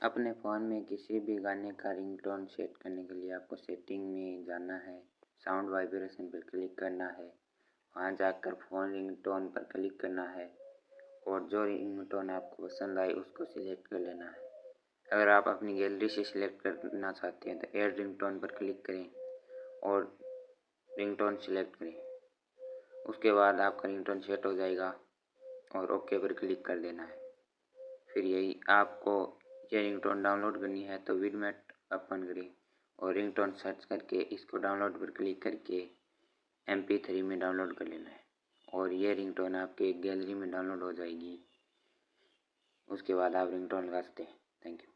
अपने फ़ोन में किसी भी गाने का रिंगटोन सेट करने के लिए आपको सेटिंग में जाना है, साउंड वाइब्रेशन पर क्लिक करना है, वहाँ जाकर फ़ोन रिंगटोन पर क्लिक करना है और जो रिंगटोन आपको पसंद आए उसको सिलेक्ट कर लेना है। अगर आप अपनी गैलरी से सिलेक्ट करना चाहते हैं तो ऐड रिंगटोन पर क्लिक करें और रिंगटोन सिलेक्ट करें। उसके बाद आपका रिंगटोन सेट हो जाएगा और ओके पर क्लिक कर देना है। फिर यही आपको ये रिंगटोन डाउनलोड करनी है तो विडमेट ओपन करें और रिंगटोन सर्च करके इसको डाउनलोड पर क्लिक करके MP3 में डाउनलोड कर लेना है और ये रिंगटोन आपके गैलरी में डाउनलोड हो जाएगी। उसके बाद आप रिंगटोन लगा सकते हैं। Thank you.